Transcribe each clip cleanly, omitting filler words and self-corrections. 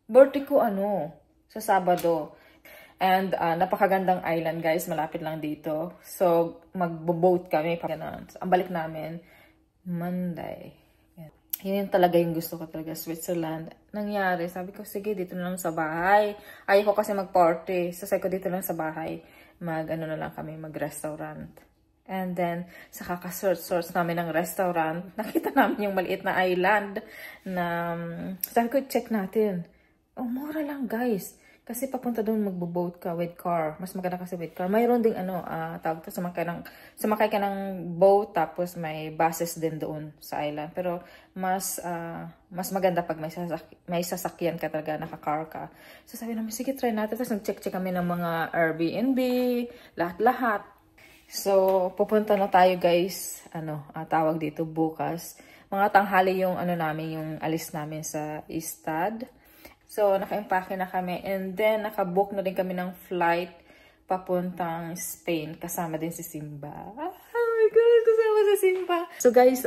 Birthday ko sa Sabado. And napakagandang island guys, malapit lang dito. So magbo-boat kami. Ang balik namin, Monday. Yun talaga yung gusto ko talaga, Switzerland. Nangyari, sabi ko, sige, dito na lang sa bahay. Ayoko kasi mag-party. So, sabi ko, dito lang sa bahay. Na lang kami, mag-restaurant. And then, sa kaka-search namin ng restaurant, nakita namin yung maliit na island na, sabi ko, check natin. Oh, mura lang, guys. Kasi papunta doon magbo-boat ka with car. Mas maganda kasi with car. Mayroon ding tawag to, sumakay ka ng boat tapos may buses din doon sa island. Pero mas maganda pag may sasakyan ka talaga, naka-car ka. So sabi namin, sige, try natin. Tapos nag-check kami ng mga Airbnb, lahat-lahat. So pupunta na tayo guys, tawag dito bukas. Mga tanghali yung namin, yung alis namin sa Istad. So, naka-impake na kami. And then, naka-book na din kami ng flight papuntang Spain. Kasama din si Simba. Oh my God, kasama si Simba. So, guys,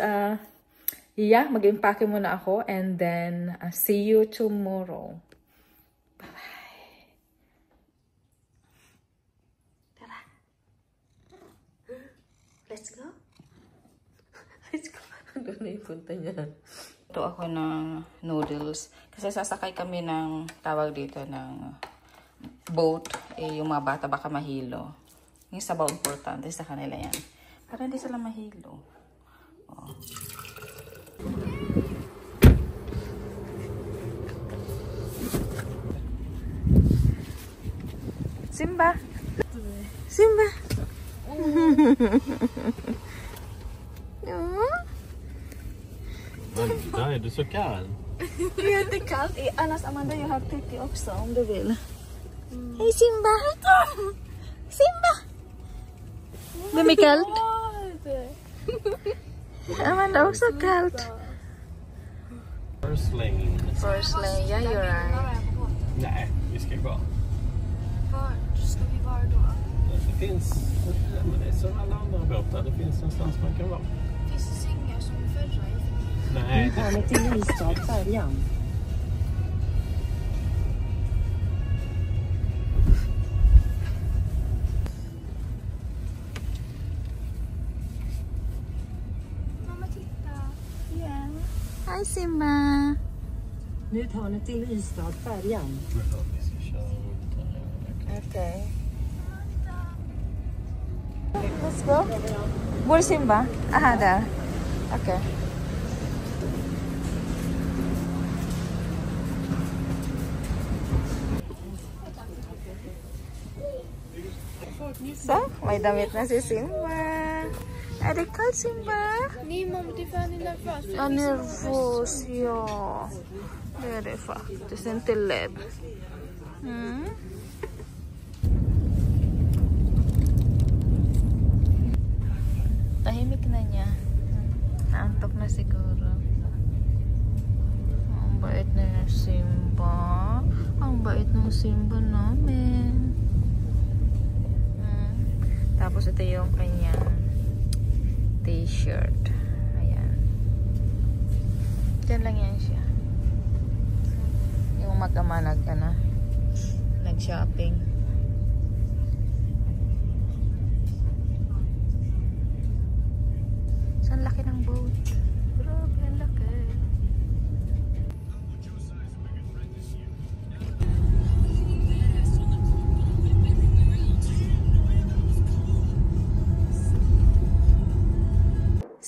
mag-impake muna ako. And then, see you tomorrow. Bye-bye. Tara. Let's go. Let's go. Ano na yung punta niya? Ito ako ng noodles. Kasi sasakay kami ng tawag dito ng boat. Yung mga bata baka mahilo. Yung sabaw importante sa kanila yan. Para hindi sila mahilo. Oh. Simba! Simba! Där är du så kall. Det är jättekallt. Annars Amanda, jag har pipi också om du vill. Hej Simba! Simba! Det är kallt. Amanda också kallt. First lane. First lane, yeah, you're right. Nej, vi ska gå. Vart ska vi vara då? Det finns, men det är som alla andra båtar. Det finns någonstans man kan vara. Finns det sängar som förra? Nej. Har ni till Ystad färjan? Mamma, titta. Igen. Hi Simba! Nu tar ni till Ystad färjan. Vi ska köra runt här. Okay. Let's go. Where's Simba? Aha, there. Okay. So, may damit na si Simba. Är det kallt Simba? Nej mamma, det är för han är nervös. Nervös, ja. Det är det faktiskt. Inte lätt. Tahimik na niya. Naantok na siguro. Ang bait na yung Simba. Ang bait ng Simba namin. Tapos ito yung kanyang t-shirt. Ayan. Diyan lang yan siya. Yung mag-ama nag-shopping. So, ang laki ng boat. Grabe, ang laki.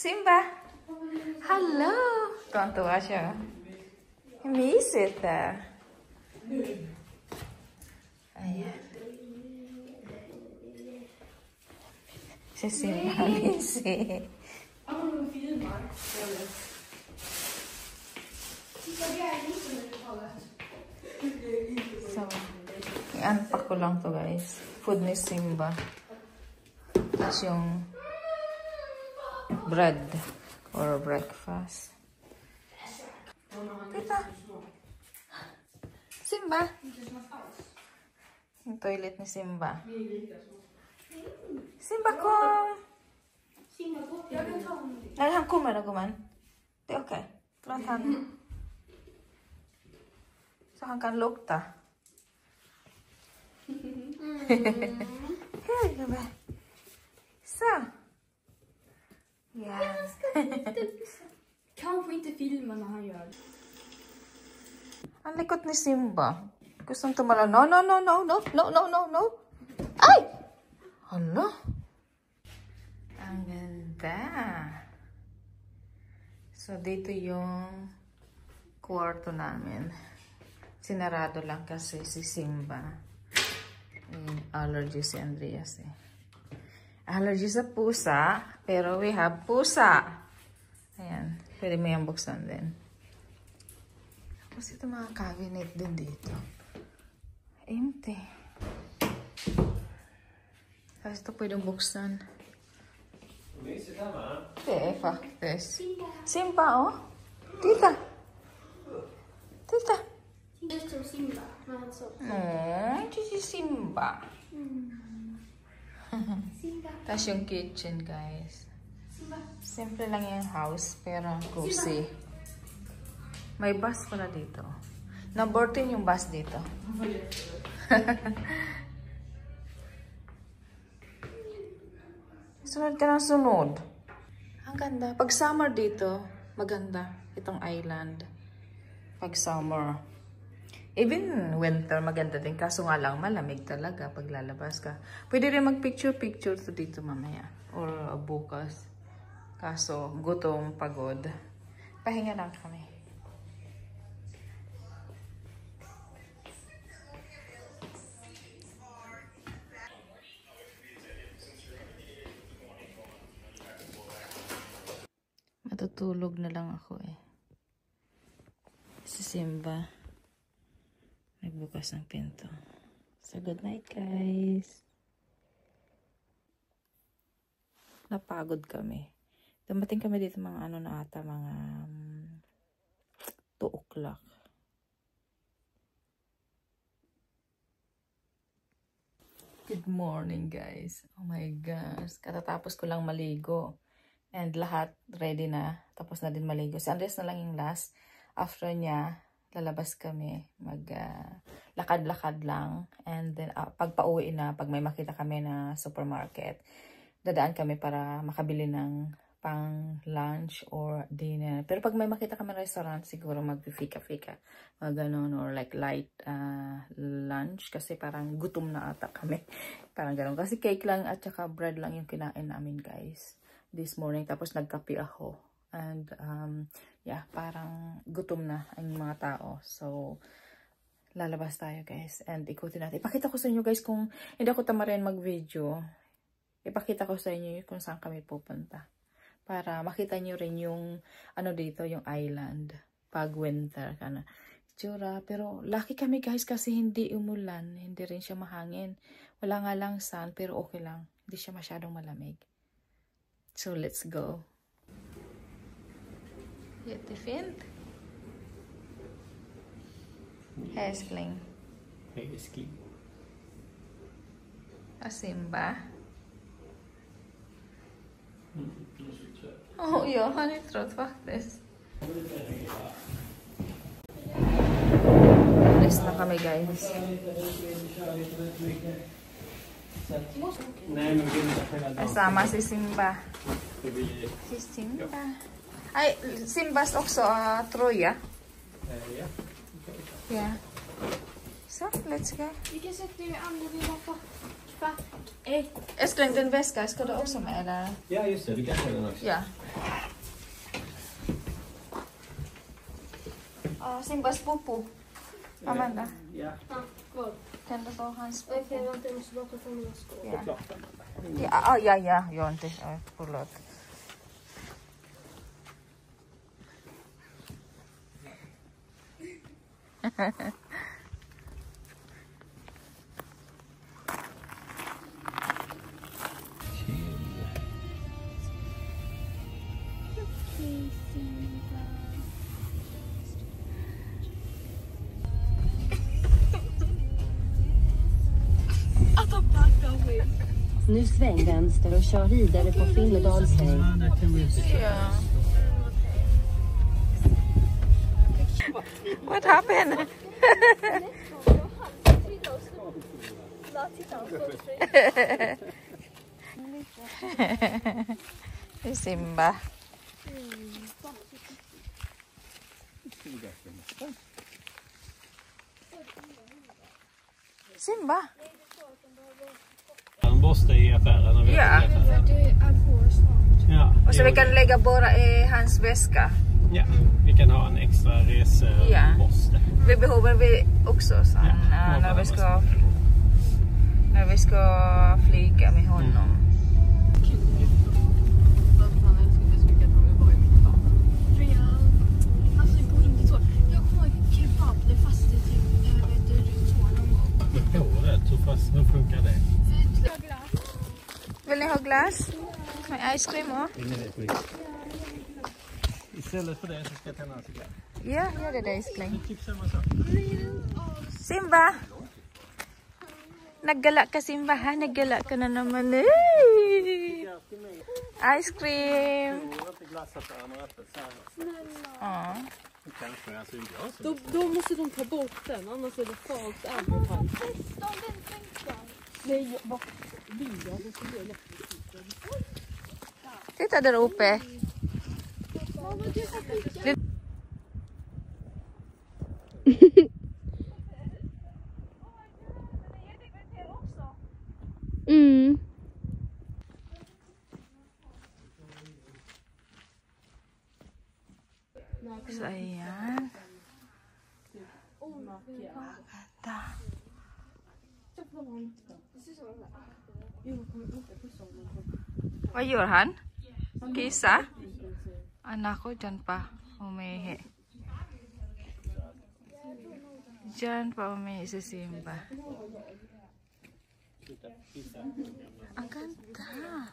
Simba! Hello! Tuwan-tuwa siya. Mysigt där. Ayan. Si Simba, mysigt. So, i-unpack ko lang to guys. Food ni Simba. Tapos yung bread or breakfast. Tita. Simba. Yung toilet ni Simba. Simba kom. Nej, han kommer. Det är okej. Låt han. Så han kan lukta. Hej gubbe. Så. Ja. Kanske inte filma när han gör det. Ang likot ni Simba. Gustong tumalaw. No, no, no, no, no, no, no, no, no. Ay! Hala. Ang ganda. So, dito yung kwarto namin. Sinarado lang kasi si Simba. Allergy si Andreas eh. Allergy sa pusa, pero we have pusa. Ayan. Pwede mo yung buksan din. Tapos ito mga cabinet din dito. Empty. Tapos ito pwedeng buksan. Det är faktiskt. Simba, oh. Titta. Titta. Det står Simba. Det är Simba. Simba. Tapos yung kitchen, guys. Simba. Simple lang yung house, pero cozy. May bus pala dito. Number 10 yung bus dito. Sunod ka ng sunod. Ang ganda. Pag summer dito, maganda itong island. Pag summer. Even winter, maganda din. Kaso nga lang, malamig talaga pag lalabas ka. Pwede rin mag-picture-picture to dito mamaya. Or bukas. Kaso, gutom, pagod. Pahinga lang kami. Matutulog na lang ako eh. Si Simba nagbukas ng pinto. So, good night guys. Napagod kami. Dumating kami dito mga ano na ata, mga 2 o'clock. Good morning guys. Oh my gosh. Katatapos ko lang maligo. And lahat ready na. Tapos na din maligo. Si Andres na lang yung last. After niya, lalabas kami. Lakad-lakad lang. And then, pag pauwi na, pag may makita kami na supermarket, dadaan kami para makabili ng pang lunch or dinner. Pero pag may makita kami restaurant, siguro mag-fika-fika. Ganon, or like light lunch. Kasi parang gutom na ata kami. Parang ganon. Kasi cake lang at saka bread lang yung kinain namin guys. This morning. Tapos nagkape ako. And, yeah, parang gutom na ang mga tao. So, lalabas tayo guys. And ikutin natin. Ipakita ko sa inyo guys kung hindi ako tama rin mag-video. Ipakita ko sa inyo kung saan kami pupunta. Para makita nyo rin yung, ano dito, yung island. Pag winter. Tsura. Pero, lucky kami guys kasi hindi umulan. Hindi rin siya mahangin. Wala nga lang sun, pero okay lang. Hindi siya masyadong malamig. So, let's go. Jättefint. Häsling. Häsling. Simba. Oh, ja, han är trött faktiskt. Rest na kami, guys. Kasama si Simba. Si Simba. Ay, Simba's också Troja. Yeah. Så, let's go. Vilken sätt är det andra vi var på? Älskling, din väska, ska du också med eller? Ja, just det. Du kan ta den också. Ja. Simba's popo. Amanda. Ja. Vad? Kan du få hans popo? Okej, vänta, jag måste bara ta fram mina skor. Ja. Jag inte. Förlåt. Nu sväng vänster och kör vidare på Finnedalsväg. Yeah. What happened? Si Simba. Simba? En borste i affären. Ja. Ja, Och så vi kan lägga bara i hans väska. ja, vi kan ha en extra reseborste. Vi behöver vi också sen Ja, när vi ska flyga med honom. Hur funkar det? Vill ni ha glass? Med ice cream och? Istället för det så ska jag tända en cigarr. Ja, gör det ice cream. Typ samma sak. Simba! Naggala ka Simba ha? Naggala ka na naman eh. Ice cream! Jag har inte glassaffären öppet så här. Ja. Kanske, alltså inte jag så. Då måste de ta bort den, annars är det falskt advertising. Nej, vad vill jag? Det skulle jag Titta där uppe. Mm. Så ayan. Ganda. Vad gör han? Kissa? Anak ko dyan pa umihi. Dyan pa umihi si Simba. Ang ganda.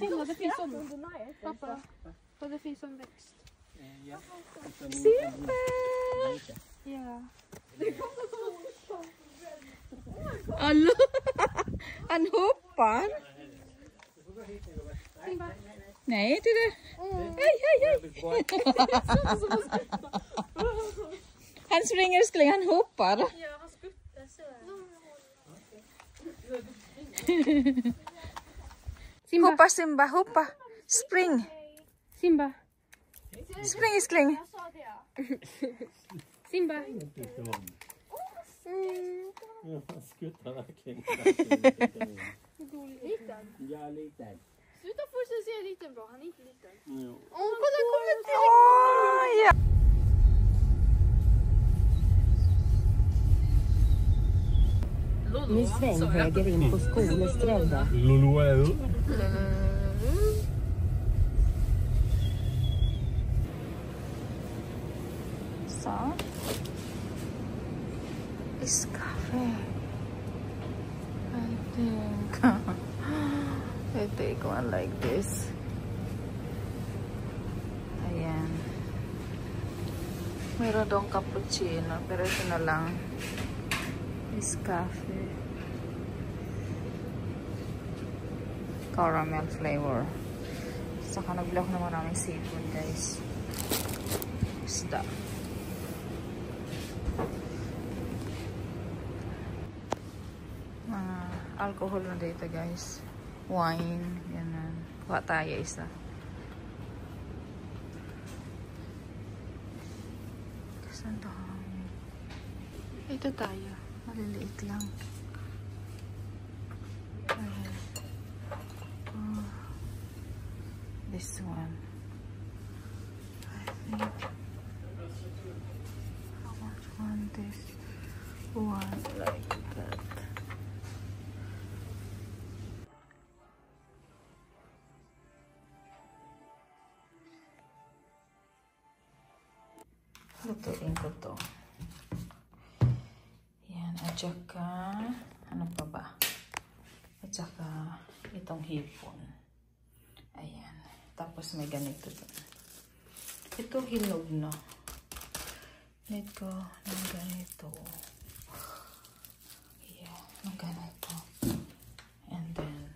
Kolla, det finns som pappa. Kolla, det finns som växt. Simba! Ja. Alla! Han hoppar! Nej, inte det. Hej, hej, hej! Han springer och skling, han hoppar. Ja, han skuttar så. Simba. Hoppa Simba, hoppa! Spring! Simba. Spring, skling! Simba. Jag skuttar verkligen. Liten. Ja, liten. Sluta först och säga liten bra, han är inte liten. Jo. Kolla, kommer till. Ja. Ny sväng höger in på Skolestrända. Lolo. Så. It's cafe. I take one like this. Ayan. Meron dong cappuccino, pero ito na lang. It's cafe. Caramel flavor. Saka nag-block na maraming seafood, guys. Isda. Mga alcohol na dito, guys. Wine, yan. Kuha tayo isa. Saan tayo? Ito tayo. Maliliit lang. Ayan. Oh. This one. I think. How much one this? One like that. Lutuin ko to. Yan. At saka, ano pa ba? At saka, itong hipon. Ayan. Tapos may ganito doon. Ito hinog na. Need ko ng ganito. Yeah, ng ganito. And then,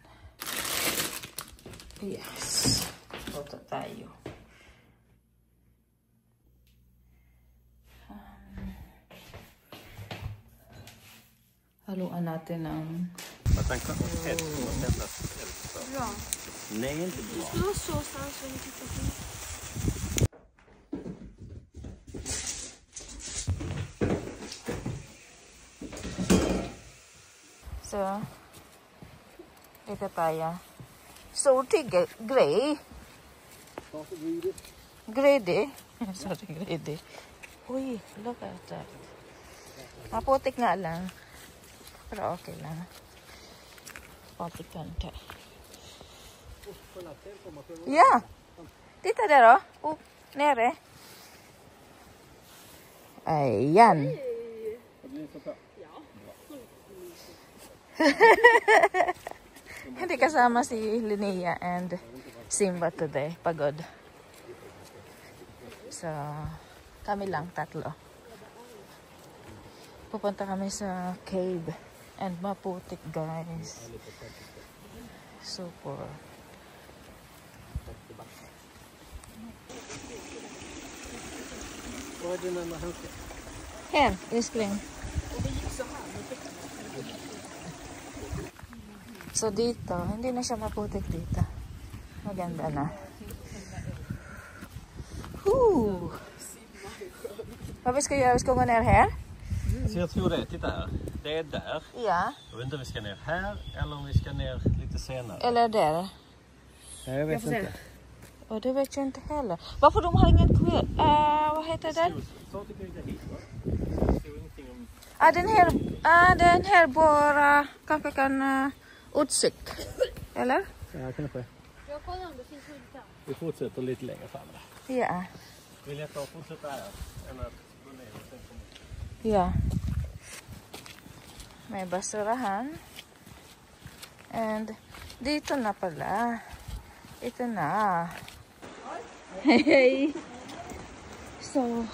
Yes. Foto tayo. Haluan natin ng... Jag tänkte att ett kommer tändas eld. Bra. Nej, inte bra. Du har sås här så vi tittar på. So, dito tayo. Sorry, gray. Greedy. Sorry, greedy. Uy, look at that. Maputik nga lang. Pero okay lang. Paputik konti. Yeah. Tita dero. Oh, nere. Ayan. Hindi kasama si Linnea and Simba today. Pagod. So, kami lang, tatlo. Pupunta kami sa cave. And maputik, guys. Super. Här, iskring. So dito, hindi na siya maputik dito. Maganda na. Whoo! Vad ska vi göra? Vi ska gå ner här? Så jag tror det, titta här. Det är där. Ja. Jag vet inte om vi ska ner här eller om vi ska ner lite senare. Eller där? Nej, jag vet inte. Och det vet jag inte heller. Varför de har ingen kväll? Vad heter det? Så tycker jag hit, va? Det stod ingenting om... Den här bara kanske kan utsikt. Eller? Ja, kanske. Jag kollar om det finns skyltar. Vi fortsätter lite längre fram där. Ja. Vill jag ta och fortsätta här än att gå ner och sen komma? Ja. May basurahan. And dito na pala. Ito na. Hey. So,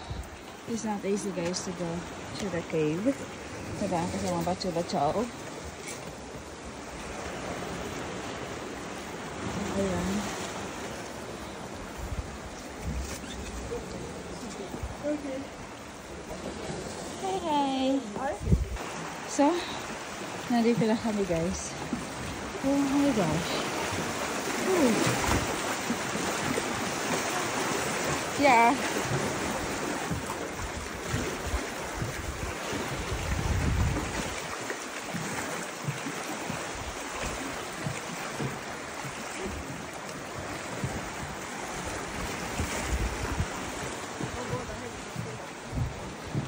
it's not easy guys to go to the cave. Diba? Kasi mga bacho-bacho. Ayan. Okay. Hey. So, nandito lang kami guys. Oh my gosh. Ooh. Yeah.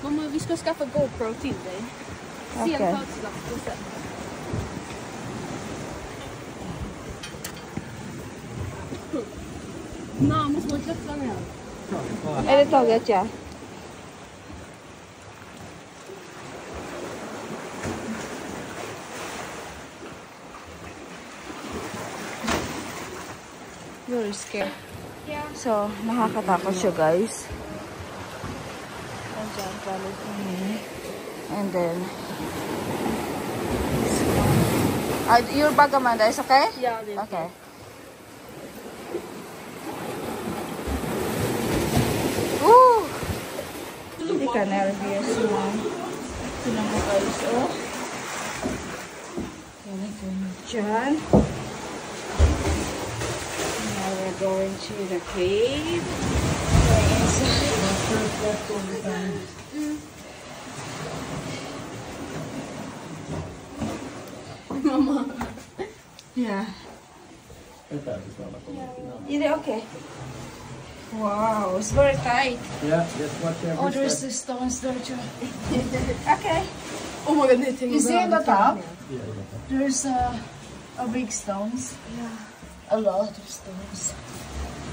Mamma, vi ska skaffa GoPro till dig. Okej. Sen födelsedagspresent. Nej, måste man klättra ner? Är det taget, ja? Very scared. Yeah. So, nakakatakot siya guys. Andyan pala kami. And then, your bag, Amanda, is okay? Ja, det är Okay. Woo! Hindi ka nervous na. Tignan mo guys, oh. Ganun ko dyan. Now we're going to the cave. We're inside. Mamma. Yeah. Vänta, vi ska alla komma till namn. Is it okay? Wow, it's very tight. Ja, just watch every Oh, there's step. the stones there too. Okay. Oh my god, ni tänker You see on the top? Yeah, There's a big stones. Yeah. A lot of stones.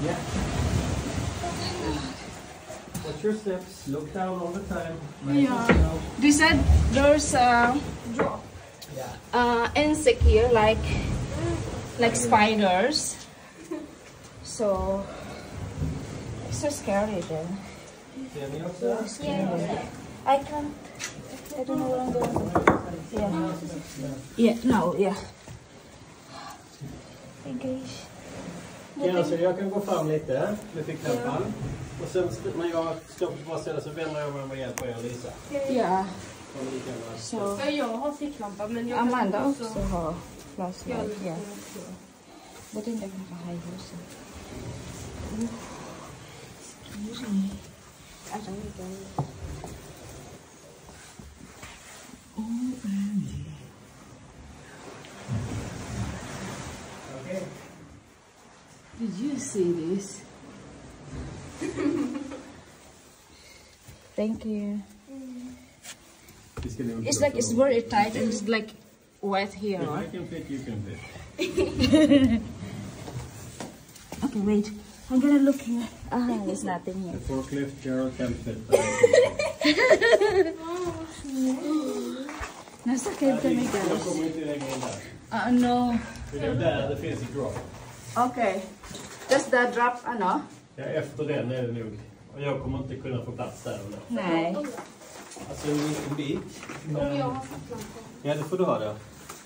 yeah. Watch your steps. Look down all the time. Yeah. They said there's insect here like spiders. So it's so scary then. Ser ni också? I can't. I don't know what I'm doing. Yeah. Yeah. No. Yeah. Hey guys. Ja, så jag kan gå fram lite med fickknappen. Och sen när jag står på två ställen så vänder jag mig med hjälp av er, Lisa. Ja. Så. Så Jag har ficklampa, men jag Amanda kan också har flashlight. Ja. Yeah. Buti hindi nakakahilos. Scary. Aray, guys. Okay. Did you see this? Thank you. It's like it's very tight and it's like wet here. If I can fit, you can fit. Okay, wait. I'm gonna look here. Ah, there's nothing here. The forklift Gerald can fit. Nasa cave kami, Jag guys. kommer inte lägga in där. No. Det är där det finns ett drop. Okay. Just the drop, ano? Ja, efter den är det nog. Och jag kommer inte kunna få plats där eller? Nej. Alltså en bit. Om jag har ficklampa Ja, det får du ha då.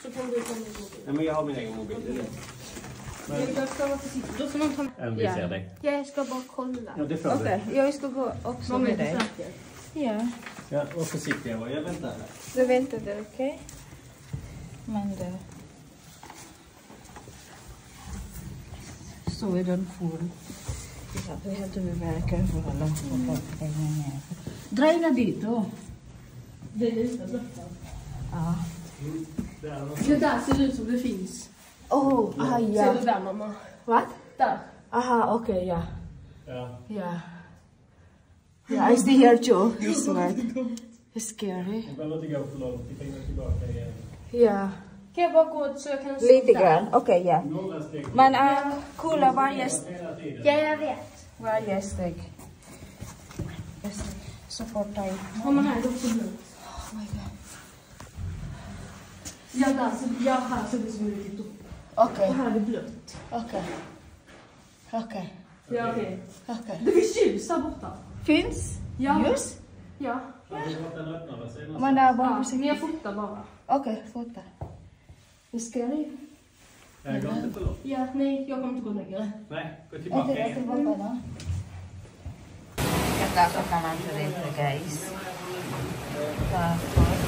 så kan du ta min mobil. Ja, men jag har min egen mobil. Det är det. Jag ska vara försiktig. Då får man ta... En vill se dig. Jag ska bara kolla. Ja, det får Okay, jag ska gå också Vad med är det dig. säkert? Ja. Ja, var försiktig jag var. Jag väntar här. Du väntar där, okej? Men det... So we don't fall. We have to be very careful along the Dry na dito. Det är lite blötta. Ah. Det där ser ut som det finns. Oh, ah, Ser yeah. du där, mamma? What? Där. Aha, okay, yeah. Ja. Yeah. Yeah, I see here too. It's right. It's scary. Du behöver inte gå för långt. Vi kan gå tillbaka igen. Yeah. Kan jag bara gå så jag kan se Lite där? grann. Okay, yeah. Några steg. Men kolla varje Hela tiden. Ja, jag vet. varje steg. Just support tight. Mamma, här är det också blött. Oh my god. Ja, där så, ja, här ser det som det är lite. Okay. Och här är det blött. Okay. Okay. Ja, okej. Okay. Det finns ljus där borta. Finns? Ja. Ljus? Ja. Har du fått den öppnare senast? Men det är Ja, bara men jag fotar bara. Okej, fota. It's scary. Jag går inte för långt. Ja, nej, jag kommer inte gå längre. Nej, gå tillbaka Okej, igen. tillbaka na. Natakot naman siya dito, guys. Tapos,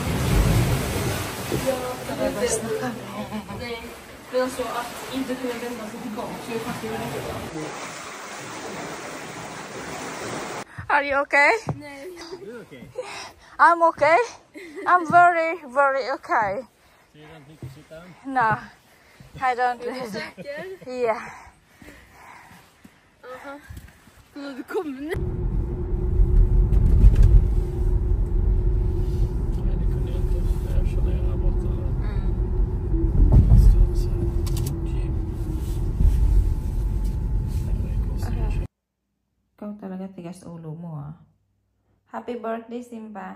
labas na kami. Nej, men alltså att inte kunna vända sig tillbaka så är faktiskt jättebra. Are you okay? Nej. Du är okej. I'm okay. I'm very, very okay. Så du inte mycket sitta? No, I don't. Säker? Yeah. Aha. Nu kommer ni. Nej, det kunde jag inte. Jag känner här borta. Ikaw talaga tigas ulo mo, ah. Happy birthday, Simba.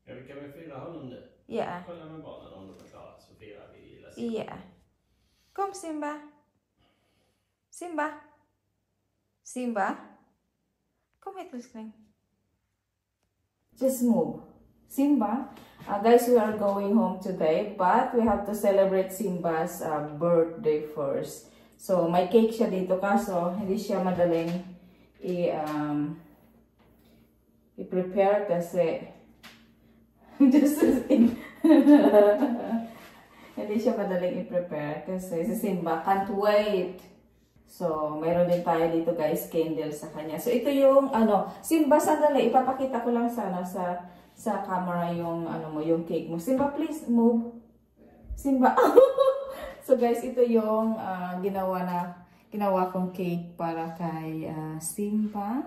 Ja, vi kan väl fira honom nu? Yeah. Kolla med barnen om de är klara så firar vi lilla Simba. Yeah. Kom, Simba. Simba. Simba. Kom hit, älskling. Just move. Simba. Guys, we are going home today, but we have to celebrate Simba's birthday first. So, may cake siya dito, kaso hindi siya madaling i-prepare kasi just hindi siya madaling i-prepare kasi si Simba can't wait. So, mayroon din tayo dito, guys, candle sa kanya. So, ito yung, Simba, sandali, ipapakita ko lang sana sa camera yung, yung cake mo. Simba, please, move. Simba. So, guys, ito yung ginawa kong cake para kay Simba.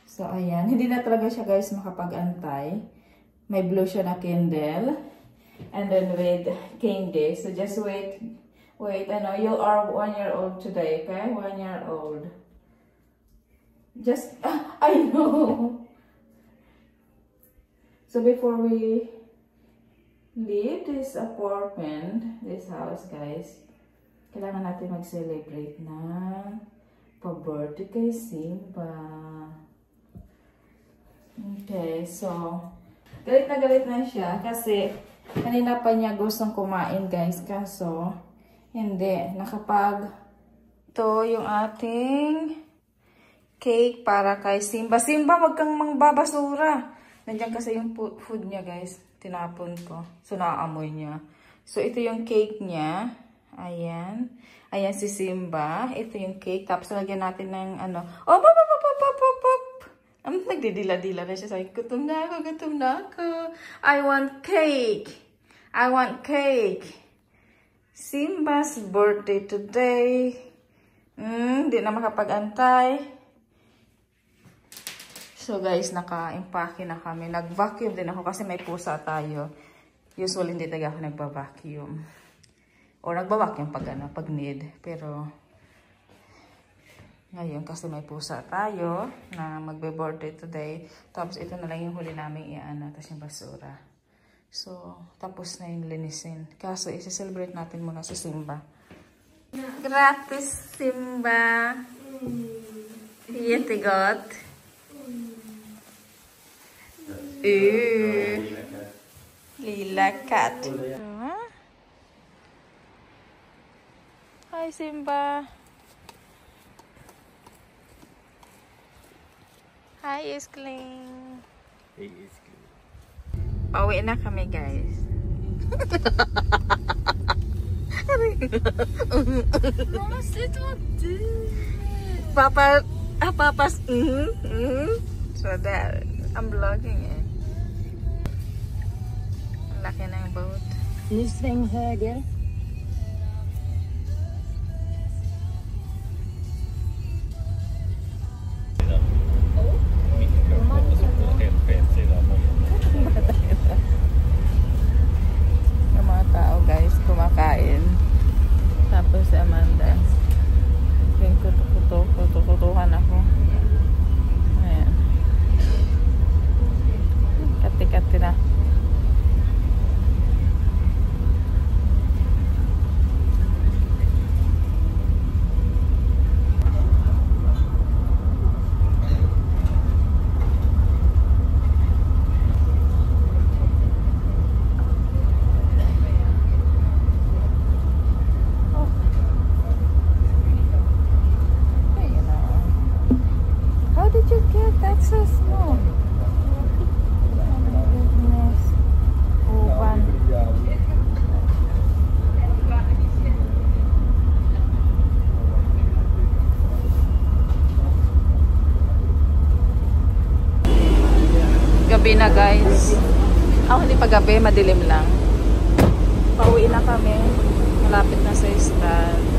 So, ayan. Hindi na talaga siya, guys, makapag-antay. May blue siya na candle. And then with candy. So, just wait. Wait, I know you are 1 year old today, okay? 1 year old. Just, I know. So before we leave this apartment, this house, guys, kailangan natin mag-celebrate na pa-birthday kay Simba. Okay, so, galit na siya kasi kanina pa niya gustong kumain, guys, kaso hindi, Ito yung ating cake para kay Simba. Simba, wag kang mangbabasura. Nandiyan kasi yung food niya, guys. Tinapon ko. So, naaamoy niya. So, ito yung cake niya. Ayan. Ayan si Simba. Ito yung cake. Tapos, lagyan natin ng ano. Oh, pop, pop, pop, pop, pop, pop. Nagdidila-dila na siya. Sabi, gutom na ako, gutom na ako. I want cake. I want cake. Simba's birthday today. Hindi na makapag-antay. So guys, naka-impake na kami. Nag-vacuum din ako kasi may pusa tayo. Usually hindi talaga ako nagba-vacuum. O nagba-vacuum pag need. Pero ngayon kasi may pusa tayo na magbe-birthday today. Tapos ito na lang yung huli namin iano. Tapos yung basura. So, tapos na yung linisin. Kaso, isi-celebrate natin muna si Simba. Gratis, Simba. Jättegott. Lilla katt. Hi, Simba. Hi, Iskling. Hey, Iskling. Pauwi na kami, guys. Mamma, sluta vara du. Papas, So there, I'm vlogging it. Ang laki ng boat. Nu sväng höger. Yung mga tao, guys, kumakain. Tapos si Amanda. Yung kutukutuhan ako. Ayan. Kati-kati na. That's so small. Oh my goodness. Uban. Gabi na, guys. Hindi pa gabi, madilim lang. Pauwi na kami. Malapit na sa Istad.